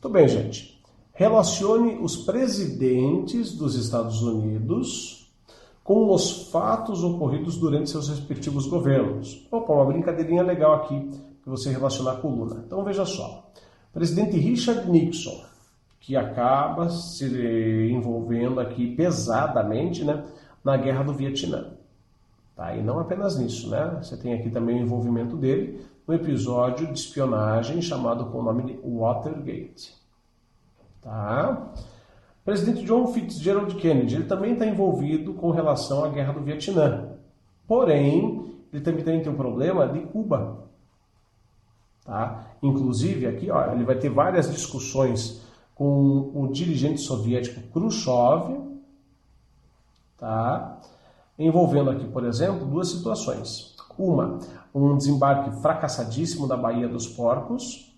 Muito bem, gente. Relacione os presidentes dos Estados Unidos com os fatos ocorridos durante seus respectivos governos. Opa, uma brincadeirinha legal aqui para você relacionar a coluna. Então veja só. Presidente Richard Nixon, que acaba se envolvendo aqui pesadamente, né, na Guerra do Vietnã. Tá? E não apenas nisso, né? Você tem aqui também o envolvimento dele no episódio de espionagem chamado com o nome de Watergate. Tá? Presidente John Fitzgerald Kennedy, ele também está envolvido com relação à Guerra do Vietnã. Porém, ele também tem um problema de Cuba. Tá? Inclusive, aqui ó, ele vai ter várias discussões com o dirigente soviético Khrushchev, tá? Envolvendo aqui, por exemplo, duas situações. Uma, um desembarque fracassadíssimo da Baía dos Porcos,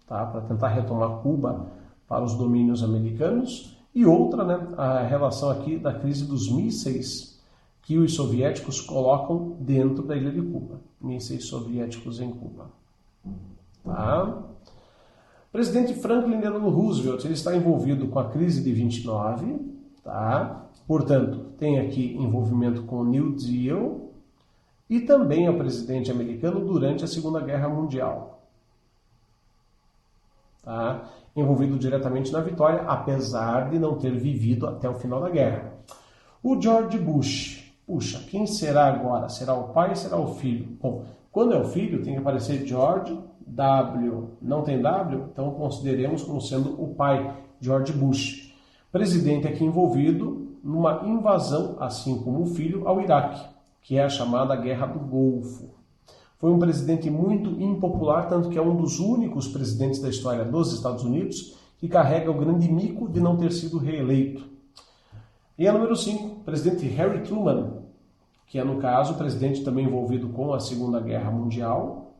tá? Para tentar retomar Cuba para os domínios americanos. E outra, né, a relação aqui da crise dos mísseis que os soviéticos colocam dentro da ilha de Cuba. Mísseis soviéticos em Cuba. Tá? Presidente Franklin Delano Roosevelt, ele está envolvido com a crise de 29, tá? Portanto, tem aqui envolvimento com o New Deal e também é o presidente americano durante a Segunda Guerra Mundial. Tá? Envolvido diretamente na vitória, apesar de não ter vivido até o final da guerra. O George Bush, puxa, quem será agora? Será o pai ou será o filho? Bom, quando é o filho, tem que aparecer George W. Não tem W? Então consideremos como sendo o pai, George Bush. Presidente aqui envolvido numa invasão, assim como o filho, ao Iraque, que é a chamada Guerra do Golfo. Foi um presidente muito impopular, tanto que é um dos únicos presidentes da história dos Estados Unidos que carrega o grande mico de não ter sido reeleito. E a número 5, presidente Harry Truman, que é, no caso, o presidente também envolvido com a Segunda Guerra Mundial.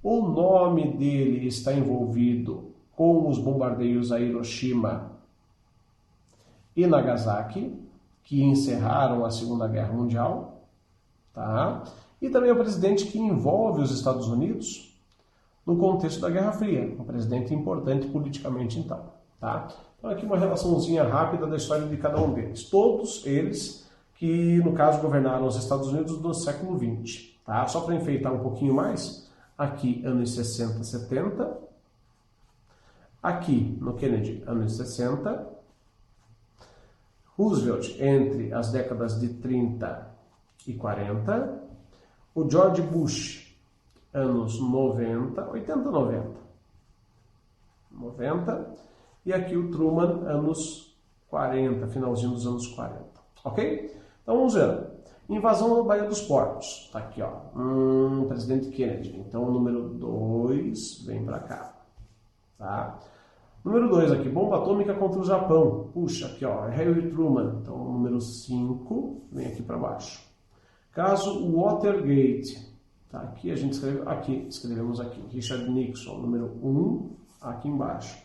O nome dele está envolvido com os bombardeios a Hiroshima e Nagasaki, que encerraram a Segunda Guerra Mundial. Tá? E também é o presidente que envolve os Estados Unidos no contexto da Guerra Fria. Um presidente importante politicamente, então. Tá? Então, aqui uma relaçãozinha rápida da história de cada um deles. Todos eles que, no caso, governaram os Estados Unidos do século XX. Tá? Só para enfeitar um pouquinho mais, aqui, anos 60, 70. Aqui, no Kennedy, anos 60. Roosevelt, entre as décadas de 30 e 40. O George Bush, anos 90, 80, 90. 90. E aqui o Truman, anos 40, finalzinho dos anos 40. Ok? Então vamos ver. Invasão da Baía dos Porcos. Tá aqui, ó. Presidente Kennedy. Então o número 2 vem para cá. Tá? Número 2 aqui. Bomba atômica contra o Japão. Puxa, aqui, ó. Harry Truman. Então o número 5 vem aqui para baixo. Caso Watergate. Tá? Aqui a gente escreveu. Aqui, escrevemos aqui. Richard Nixon. Número 1 aqui embaixo.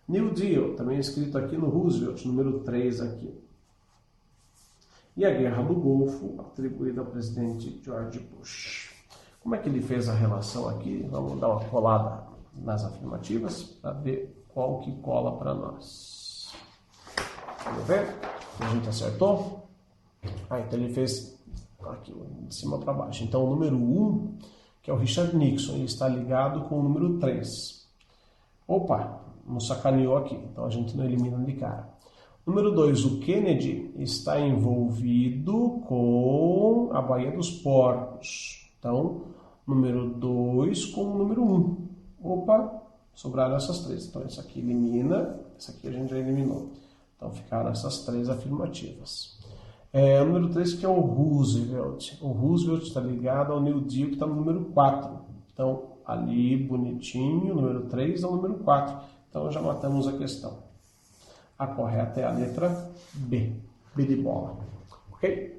New Deal. Também escrito aqui no Roosevelt. Número 3 aqui. E a Guerra do Golfo, atribuída ao presidente George Bush. Como é que ele fez a relação aqui? Vamos dar uma colada nas afirmativas para ver qual que cola para nós. Vamos ver? A gente acertou? Então ele fez aqui, de cima para baixo. Então o número 1, que é o Richard Nixon, ele está ligado com o número 3. Opa, nos sacaneou aqui, então a gente não elimina de cara. Número 2, o Kennedy está envolvido com a Baía dos Porcos. Então, número 2 com o número 1. Opa, sobraram essas três. Então, essa aqui elimina, essa aqui a gente já eliminou. Então, ficaram essas três afirmativas. O número 3 que é o Roosevelt. O Roosevelt está ligado ao New Deal, que está no número 4. Então, ali, bonitinho, o número 3 é o número 4. Então, já matamos a questão. A correta é a letra B. B de bola. Ok?